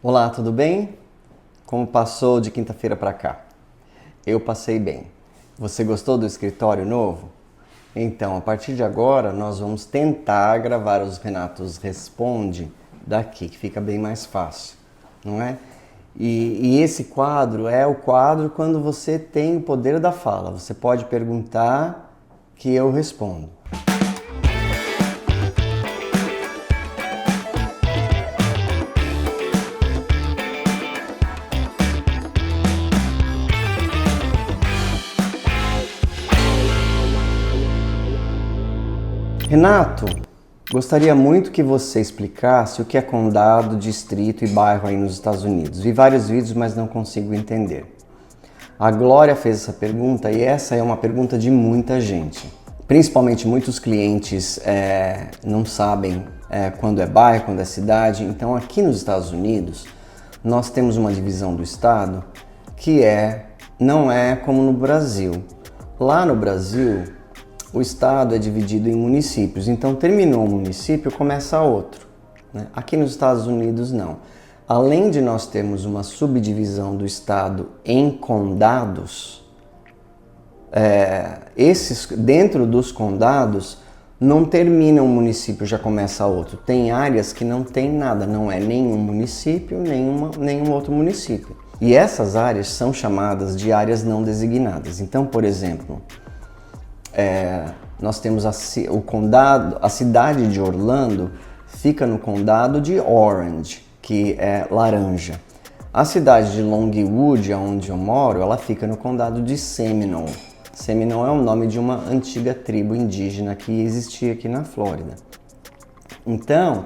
Olá, tudo bem? Como passou de quinta-feira para cá? Eu passei bem. Você gostou do escritório novo? Então, a partir de agora, nós vamos tentar gravar os Renatos Responde daqui, que fica bem mais fácil, não é? E esse quadro é o quadro quando você tem o poder da fala. Você pode perguntar que eu respondo. Renato, gostaria muito que você explicasse o que é condado, distrito e bairro aí nos Estados Unidos. Vi vários vídeos, mas não consigo entender. A Glória fez essa pergunta e essa é uma pergunta de muita gente. Principalmente muitos clientes não sabem quando é bairro, quando é cidade. Então aqui nos Estados Unidos nós temos uma divisão do estado que não é como no Brasil. Lá no Brasil, o estado é dividido em municípios, então terminou um município, começa outro, né? Aqui nos Estados Unidos não. Além de nós termos uma subdivisão do estado em condados, dentro dos condados não termina um município, já começa outro. Tem áreas que não tem nada, não é nenhum município, nenhum outro município. E essas áreas são chamadas de áreas não designadas. Então, por exemplo, nós temos o condado, a cidade de Orlando fica no condado de Orange, que é laranja. A cidade de Longwood, onde eu moro, ela fica no condado de Seminole. Seminole é o nome de uma antiga tribo indígena que existia aqui na Flórida. Então,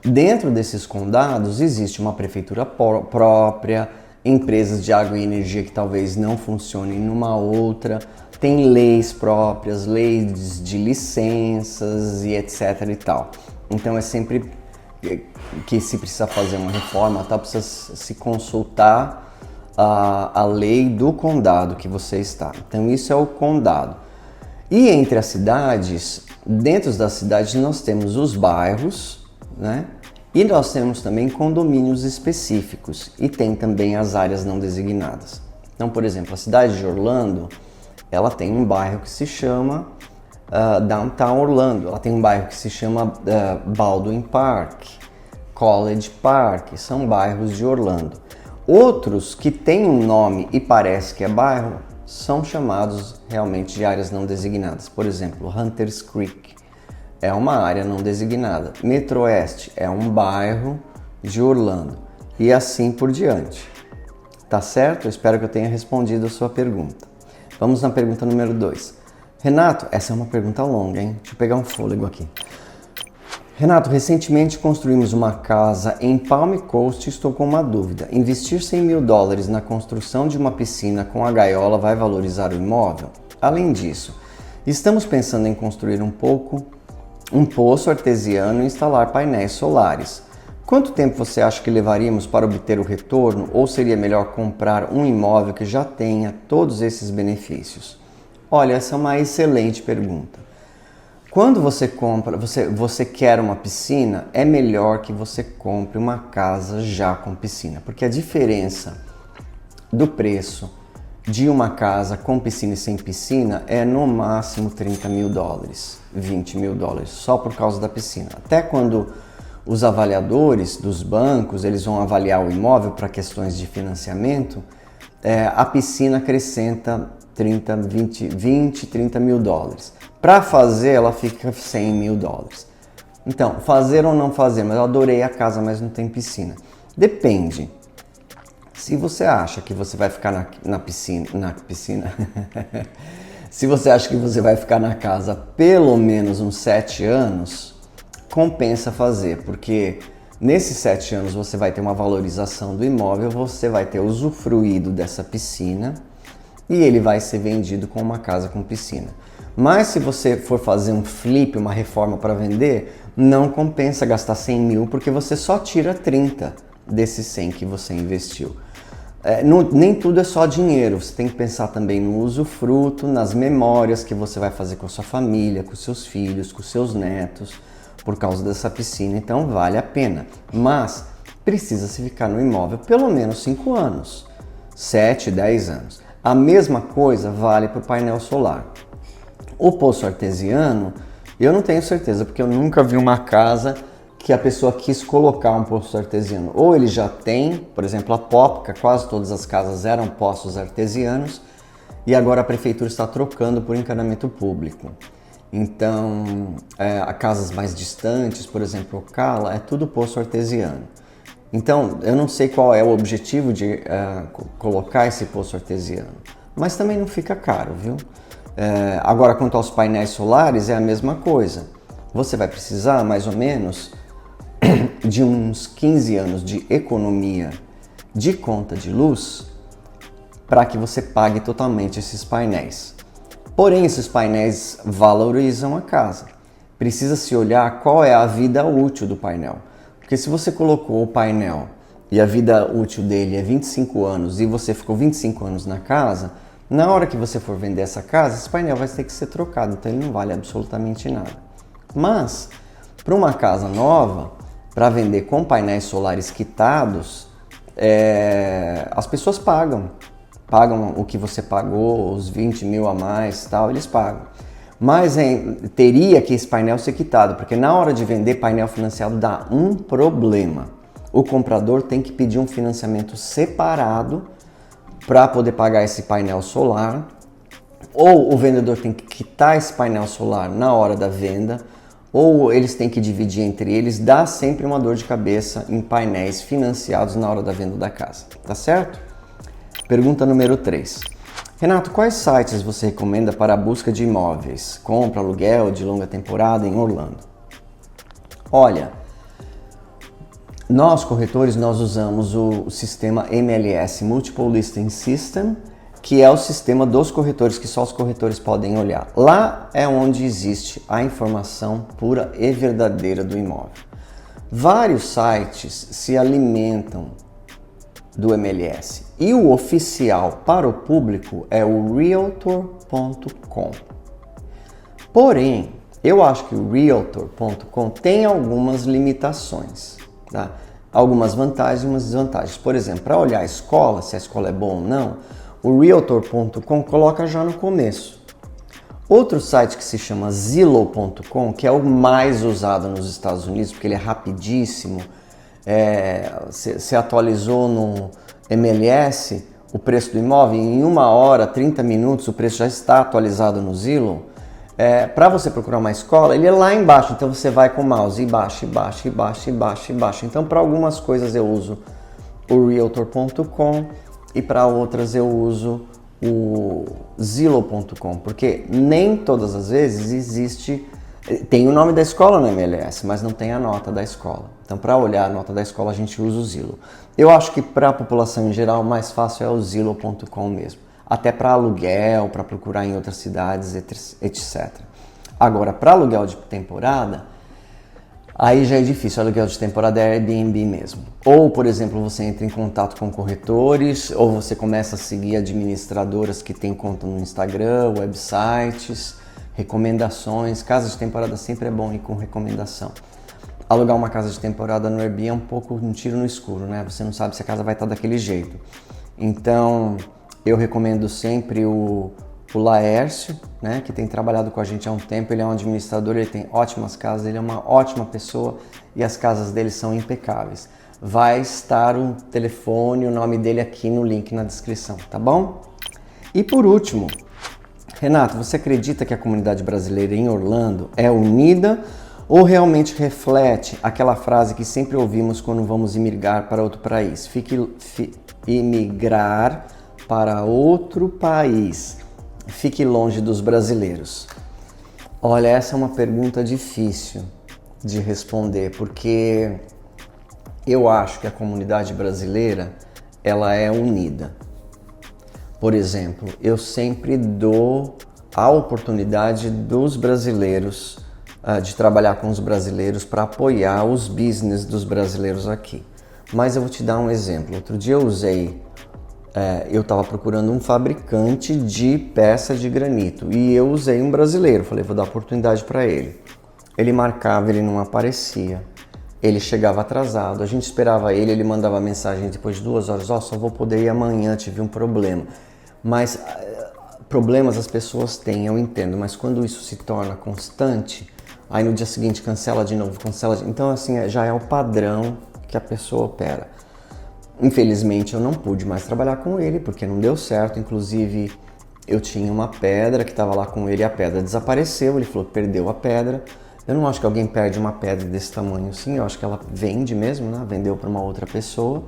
dentro desses condados existe uma prefeitura própria, empresas de água e energia que talvez não funcionem numa outra, tem leis próprias, leis de licenças e etc e tal. Então é sempre que se precisa fazer uma reforma, precisa se consultar a lei do condado que você está. Então isso é o condado. E entre as cidades, dentro das cidades nós temos os bairros, né? E nós temos também condomínios específicos e tem também as áreas não designadas. Então, por exemplo, a cidade de Orlando, ela tem um bairro que se chama Downtown Orlando, ela tem um bairro que se chama Baldwin Park, College Park, são bairros de Orlando. Outros que têm um nome e parece que é bairro, são chamados realmente de áreas não designadas. Por exemplo, Hunters Creek é uma área não designada. Metro Oeste é um bairro de Orlando e assim por diante. Tá certo? Eu espero que eu tenha respondido a sua pergunta. Vamos na pergunta número 2. Renato, essa é uma pergunta longa, hein? Deixa eu pegar um fôlego aqui. Renato, recentemente construímos uma casa em Palm Coast e estou com uma dúvida. Investir $100 mil na construção de uma piscina com a gaiola vai valorizar o imóvel? Além disso, estamos pensando em construir um poço artesiano e instalar painéis solares. Quanto tempo você acha que levaríamos para obter o retorno ou seria melhor comprar um imóvel que já tenha todos esses benefícios? Olha, essa é uma excelente pergunta. Quando você você quer uma piscina, é melhor que você compre uma casa já com piscina, porque a diferença do preço de uma casa com piscina e sem piscina é no máximo $30 mil, $20 mil, só por causa da piscina. Até quando os avaliadores dos bancos, eles vão avaliar o imóvel para questões de financiamento, a piscina acrescenta 30 mil dólares. Para fazer, ela fica $100 mil. Então, fazer ou não fazer, mas eu adorei a casa, mas não tem piscina. Depende. Se você acha que você vai ficar na piscina, se você acha que você vai ficar na casa pelo menos uns 7 anos, compensa fazer, porque nesses 7 anos você vai ter uma valorização do imóvel, você vai ter usufruído dessa piscina e ele vai ser vendido com uma casa com piscina. Mas se você for fazer um flip, uma reforma para vender, não compensa gastar 100 mil, porque você só tira 30 desses 100 que você investiu. Nem tudo é só dinheiro, você tem que pensar também no usufruto, nas memórias que você vai fazer com a sua família, com seus filhos, com seus netos, por causa dessa piscina, então vale a pena. Mas precisa-se ficar no imóvel pelo menos 5 anos, 7, 10 anos. A mesma coisa vale para o painel solar. O poço artesiano, eu não tenho certeza, porque eu nunca vi uma casa que a pessoa quis colocar um poço artesiano. Ou ele já tem, por exemplo, a Pópica, quase todas as casas eram poços artesianos, e agora a prefeitura está trocando por encanamento público. Então, a casas mais distantes, por exemplo, Ocala, é tudo poço artesiano. Então, eu não sei qual é o objetivo de colocar esse poço artesiano, mas também não fica caro, viu? Agora, quanto aos painéis solares, é a mesma coisa. Você vai precisar, mais ou menos, de uns 15 anos de economia de conta de luz para que você pague totalmente esses painéis. Porém, esses painéis valorizam a casa. Precisa-se olhar qual é a vida útil do painel. Porque se você colocou o painel e a vida útil dele é 25 anos e você ficou 25 anos na casa, na hora que você for vender essa casa, esse painel vai ter que ser trocado, então ele não vale absolutamente nada. Mas, para uma casa nova, para vender com painéis solares quitados, as pessoas pagam o que você pagou, os 20 mil a mais, tal, eles pagam. Mas teria que esse painel ser quitado, porque na hora de vender painel financiado dá um problema. O comprador tem que pedir um financiamento separado para poder pagar esse painel solar, ou o vendedor tem que quitar esse painel solar na hora da venda, ou eles têm que dividir entre eles, dá sempre uma dor de cabeça em painéis financiados na hora da venda da casa, tá certo? Pergunta número 3. Renato, quais sites você recomenda para a busca de imóveis, compra, aluguel, de longa temporada em Orlando? Olha, nós corretores nós usamos o sistema MLS, Multiple Listing System, que é o sistema dos corretores, que só os corretores podem olhar. Lá é onde existe a informação pura e verdadeira do imóvel. Vários sites se alimentam do MLS e o oficial para o público é o Realtor.com. Porém, eu acho que o Realtor.com tem algumas limitações, tá? Algumas vantagens e umas desvantagens. Por exemplo, para olhar a escola, se a escola é boa ou não, o Realtor.com coloca já no começo. Outro site que se chama Zillow.com, que é o mais usado nos Estados Unidos, porque ele é rapidíssimo, se atualizou no MLS o preço do imóvel, em 1 hora, 30 minutos o preço já está atualizado no Zillow. Para você procurar uma escola, ele é lá embaixo, então você vai com o mouse e baixa, e baixa, e baixa, e baixa, e baixa. Então, para algumas coisas eu uso o Realtor.com e para outras eu uso o Zillow.com, porque nem todas as vezes existe. Tem o nome da escola no MLS, mas não tem a nota da escola. Então, para olhar a nota da escola, a gente usa o Zillow. Eu acho que para a população em geral, o mais fácil é o Zillow.com mesmo. Até para aluguel, para procurar em outras cidades, etc. Agora, para aluguel de temporada, aí já é difícil. O aluguel de temporada é Airbnb mesmo. Ou, por exemplo, você entra em contato com corretores, ou você começa a seguir administradoras que têm conta no Instagram, websites, recomendações. Casa de temporada sempre é bom ir com recomendação. Alugar uma casa de temporada no Airbnb é um pouco um tiro no escuro, né? Você não sabe se a casa vai estar daquele jeito. Então, eu recomendo sempre o Laércio, né? Que tem trabalhado com a gente há um tempo. Ele é um administrador, ele tem ótimas casas, ele é uma ótima pessoa e as casas dele são impecáveis. Vai estar o telefone, o nome dele aqui no link na descrição, tá bom? E por último, Renato, você acredita que a comunidade brasileira em Orlando é unida ou realmente reflete aquela frase que sempre ouvimos quando vamos imigrar para outro país? Imigrar para outro país. Fique longe dos brasileiros. Olha, essa é uma pergunta difícil de responder, porque eu acho que a comunidade brasileira, ela é unida. Por exemplo, eu sempre dou a oportunidade dos brasileiros, de trabalhar com os brasileiros para apoiar os business dos brasileiros aqui. Mas eu vou te dar um exemplo. Outro dia eu estava procurando um fabricante de peça de granito e eu usei um brasileiro. Falei, vou dar oportunidade para ele. Ele marcava, ele não aparecia. ele chegava atrasado, a gente esperava ele, ele mandava mensagem depois de 2 horas, só vou poder ir amanhã, tive um problema. Mas problemas as pessoas têm, eu entendo, mas quando isso se torna constante, aí no dia seguinte cancela de novo, então assim, já é o padrão que a pessoa opera. Infelizmente eu não pude mais trabalhar com ele, porque não deu certo, inclusive eu tinha uma pedra que estava lá com ele, a pedra desapareceu, ele falou que perdeu a pedra. Eu não acho que alguém perde uma pedra desse tamanho assim, eu acho que ela vende mesmo, né? Vendeu para uma outra pessoa.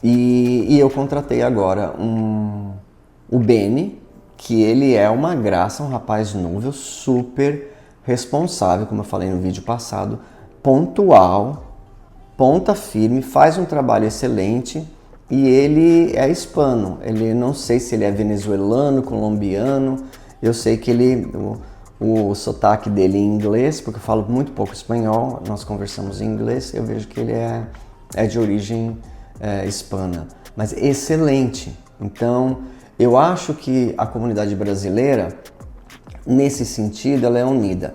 E eu contratei agora o Beni, que ele é uma graça, um rapaz novo, super responsável, como eu falei no vídeo passado, pontual, ponta firme, faz um trabalho excelente e ele é hispano. Ele, não sei se ele é venezuelano, colombiano, eu sei que ele... O sotaque dele em inglês, porque eu falo muito pouco espanhol, nós conversamos em inglês, eu vejo que ele é de origem hispana, mas excelente. Então, eu acho que a comunidade brasileira, nesse sentido, ela é unida.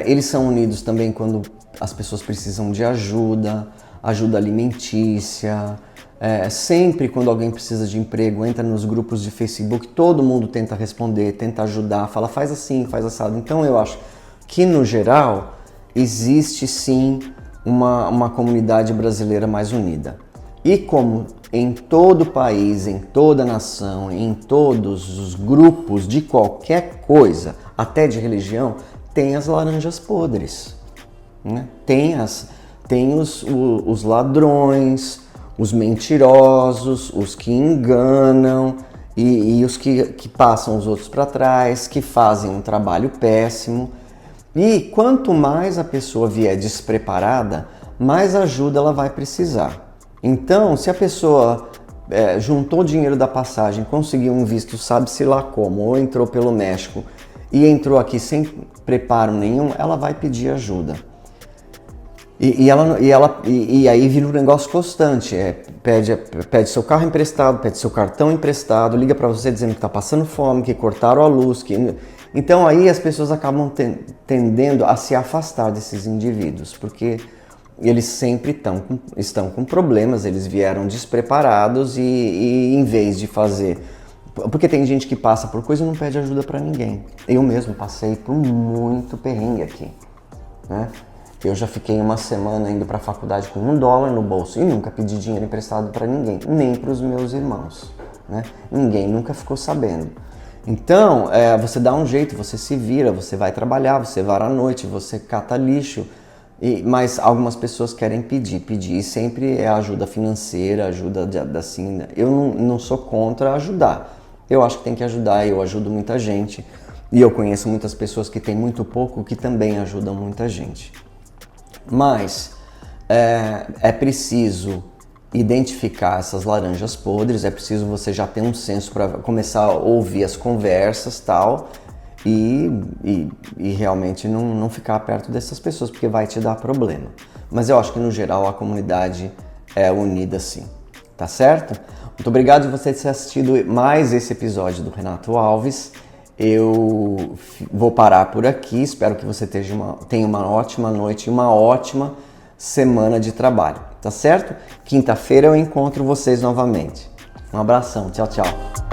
Eles são unidos também quando as pessoas precisam de ajuda alimentícia. Sempre quando alguém precisa de emprego, entra nos grupos de Facebook, todo mundo tenta responder, tenta ajudar, fala faz assim, faz assado. Então eu acho que no geral existe sim uma comunidade brasileira mais unida. E como em todo país, em toda nação, em todos os grupos de qualquer coisa, até de religião, tem as laranjas podres, né? Tem os ladrões, os mentirosos, os que enganam e os que passam os outros para trás, que fazem um trabalho péssimo. E quanto mais a pessoa vier despreparada, mais ajuda ela vai precisar. Então, se a pessoa juntou dinheiro da passagem, conseguiu um visto, sabe-se lá como, ou entrou pelo México e entrou aqui sem preparo nenhum, ela vai pedir ajuda. E aí vira um negócio constante, pede seu carro emprestado, pede seu cartão emprestado, liga para você dizendo que está passando fome, que cortaram a luz. Então aí as pessoas acabam tendendo a se afastar desses indivíduos, porque eles sempre estão com problemas, eles vieram despreparados e em vez de fazer... Porque tem gente que passa por coisa e não pede ajuda para ninguém. Eu mesmo passei por muito perrengue aqui, né? Eu já fiquei uma semana indo para a faculdade com $1 no bolso e nunca pedi dinheiro emprestado para ninguém, nem para os meus irmãos, né? Ninguém nunca ficou sabendo. Então, você dá um jeito, você se vira, você vai trabalhar, você vara à noite, você cata lixo, mas algumas pessoas querem pedir, e sempre é ajuda financeira, ajuda assim. Eu não sou contra ajudar, eu acho que tem que ajudar, eu ajudo muita gente e eu conheço muitas pessoas que têm muito pouco que também ajudam muita gente. Mas é preciso identificar essas laranjas podres, é preciso você já ter um senso para começar a ouvir as conversas tal, e realmente não ficar perto dessas pessoas, porque vai te dar problema. Mas eu acho que no geral a comunidade é unida sim, tá certo? Muito obrigado por você ter assistido mais esse episódio do Renato Alves. Eu vou parar por aqui, espero que você tenha uma ótima noite e uma ótima semana de trabalho, tá certo? Quinta-feira eu encontro vocês novamente. Um abração, tchau, tchau.